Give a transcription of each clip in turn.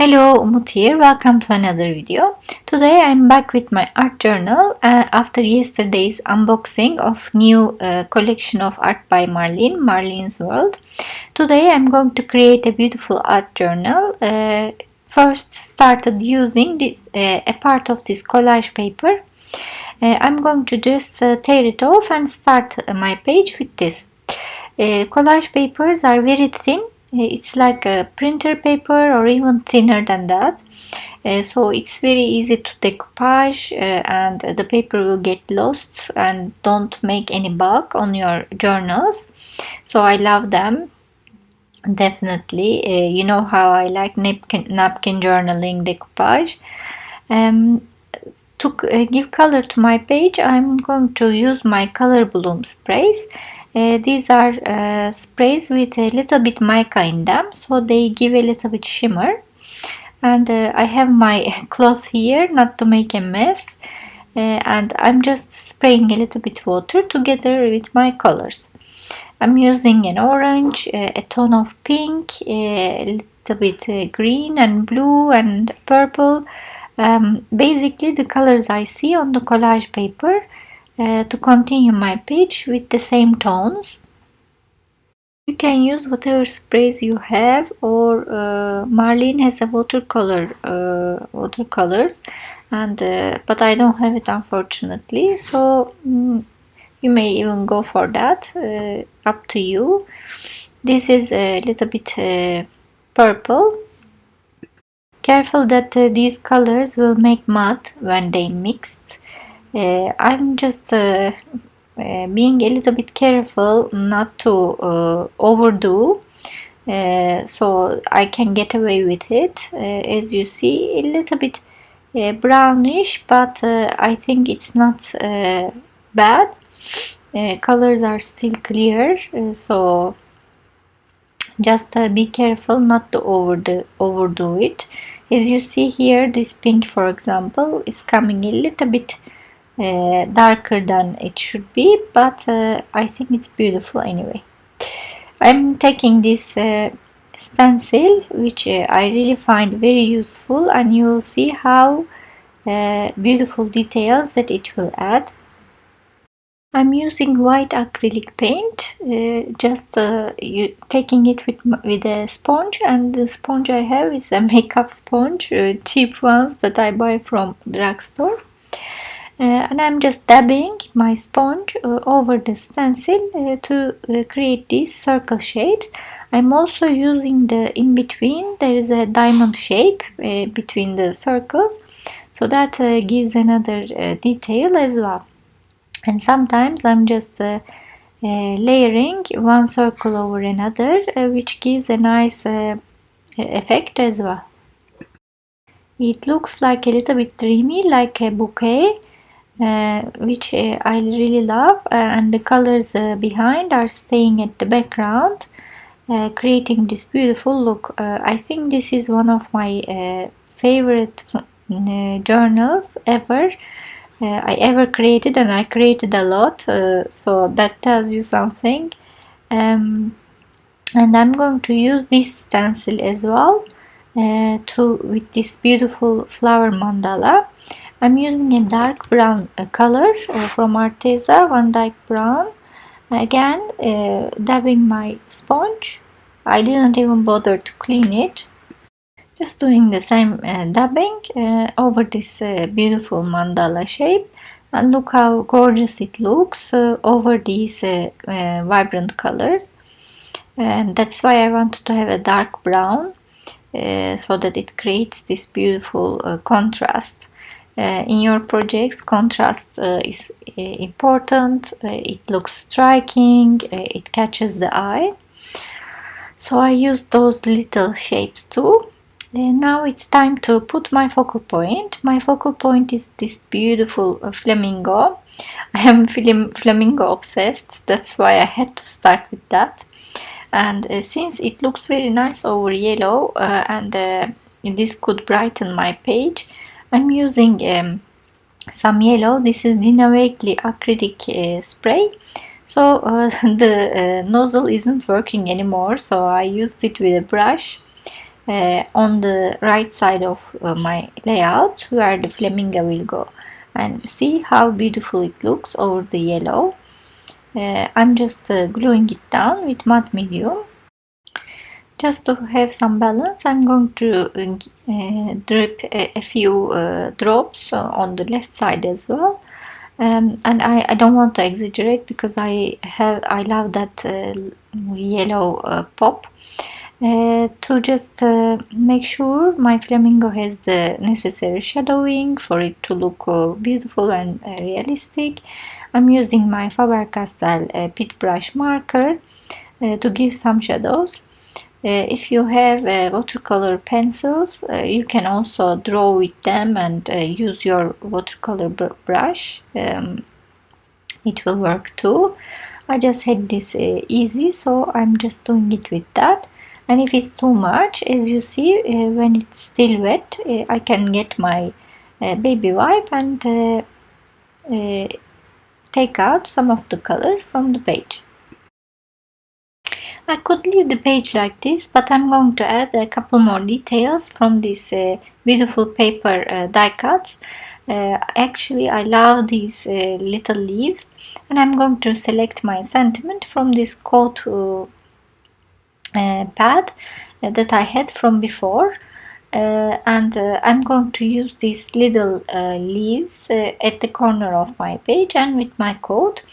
Hello, Umut here. Welcome to another video. Today I'm back with my art journal after yesterday's unboxing of new collection of art by Marlene, Marlene's World. Today I'm going to create a beautiful art journal. First started using this, a part of this collage paper. I'm going to just tear it off and start my page with this. Collage papers are very thin. It's like a printer paper or even thinner than that. So it's very easy to decoupage and the paper will get lost and don't make any bulk on your journals. So I love them. Definitely. You know how I like napkin journaling decoupage. To give color to my page, I'm going to use my color bloom sprays. These are sprays with a little bit mica in them, so they give a little bit shimmer. And I have my cloth here not to make a mess, and I'm just spraying a little bit water together with my colors. I'm using an orange, a tone of pink, a little bit green and blue and purple. Basically the colors I see on the collage paper to continue my page with the same tones. You can use whatever sprays you have, or Marlene has a watercolors, and but I don't have it unfortunately. So you may even go for that. Up to you. This is a little bit purple. Careful that these colors will make mud when they mixed. I'm just being a little bit careful not to overdo, so I can get away with it. As you see, a little bit brownish, but I think it's not bad. Colors are still clear, so just be careful not to overdo it. As you see here, this pink, for example, is coming a little bit darker than it should be, but I think it's beautiful anyway. I'm taking this stencil, which I really find very useful, and you will see how beautiful details that it will add. I'm using white acrylic paint, just taking it with a sponge, and the sponge I have is a makeup sponge, cheap ones that I buy from drugstore. And I'm just dabbing my sponge over the stencil to create these circle shapes. I'm also using the in-between, there is a diamond shape between the circles, so that gives another detail as well. And sometimes I'm just layering one circle over another, which gives a nice effect as well. It looks like a little bit dreamy, like a bouquet, which I really love, and the colors behind are staying at the background, creating this beautiful look. I think this is one of my favorite journals ever. I ever created, and I created a lot, so that tells you something. And I'm going to use this stencil as well with this beautiful flower mandala. I'm using a dark brown color from Arteza, Van Dyke Brown. Again, dabbing my sponge. I didn't even bother to clean it. Just doing the same dabbing over this beautiful mandala shape, and look how gorgeous it looks over these vibrant colors. And that's why I wanted to have a dark brown so that it creates this beautiful contrast. In your projects, contrast is important. It looks striking, it catches the eye. So I use those little shapes too. Now it's time to put my focal point. My focal point is this beautiful flamingo. I am flamingo obsessed, that's why I had to start with that. And since it looks very nice over yellow, and this could brighten my page, I'm using some yellow. This is Dina Wakley acrylic spray. So the nozzle isn't working anymore, so I used it with a brush. on the right side of my layout where the flamingo will go, and see how beautiful it looks over the yellow. I'm just gluing it down with matte medium. Just to have some balance, I'm going to drip a few drops on the left side as well. And I don't want to exaggerate because I love that yellow pop. To just make sure my flamingo has the necessary shadowing for it to look beautiful and realistic, I'm using my Faber-Castell pit brush marker to give some shadows. If you have watercolor pencils, you can also draw with them and use your watercolor brush. It will work too. I just had this easy, so I'm just doing it with that. And if it's too much, as you see, when it's still wet, I can get my baby wipe and take out some of the color from the page. I could leave the page like this, but I'm going to add a couple more details from these beautiful paper die cuts. Actually, I love these little leaves, and I'm going to select my sentiment from this coat pad that I had from before. And I'm going to use these little leaves at the corner of my page, and with my coat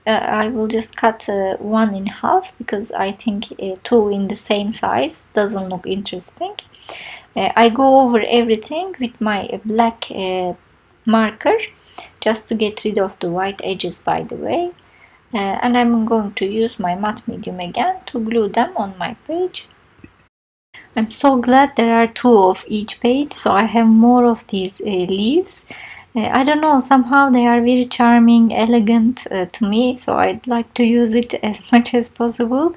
I will just cut one in half because I think two in the same size doesn't look interesting. I go over everything with my black marker just to get rid of the white edges, by the way, and I'm going to use my matte medium again to glue them on my page. I'm so glad there are two of each page, so I have more of these leaves. I don't know, somehow they are very charming, elegant to me, so I'd like to use it as much as possible.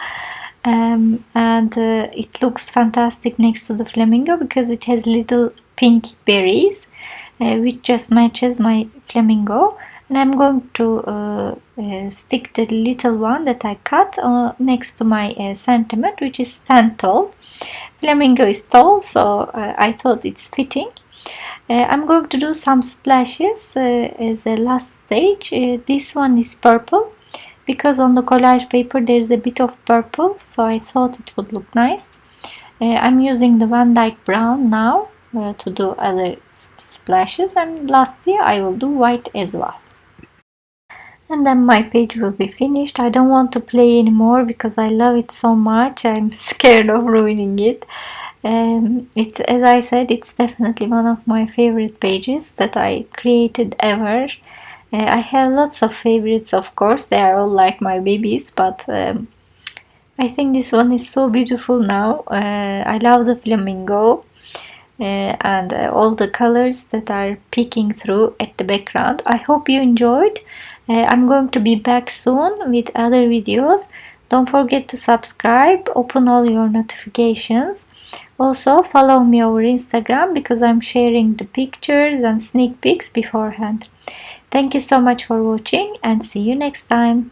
And it looks fantastic next to the flamingo because it has little pink berries, which just matches my flamingo. And I'm going to stick the little one that I cut next to my sentiment, which is stand tall. Flamingo is tall, so I thought it's fitting. I'm going to do some splashes as a last stage. This one is purple because on the collage paper there's a bit of purple, so I thought it would look nice. I'm using the Van Dyke brown now to do other splashes, and lastly I will do white as well. And then my page will be finished. I don't want to play anymore because I love it so much. I'm scared of ruining it. It's, as I said, it's definitely one of my favorite pages that I created ever. I have lots of favorites, of course. They are all like my babies, but I think this one is so beautiful now. I love the flamingo and all the colors that are peeking through at the background. I hope you enjoyed. I'm going to be back soon with other videos. Don't forget to subscribe, open all your notifications. Also follow me over Instagram because I'm sharing the pictures and sneak peeks beforehand. Thank you so much for watching and see you next time.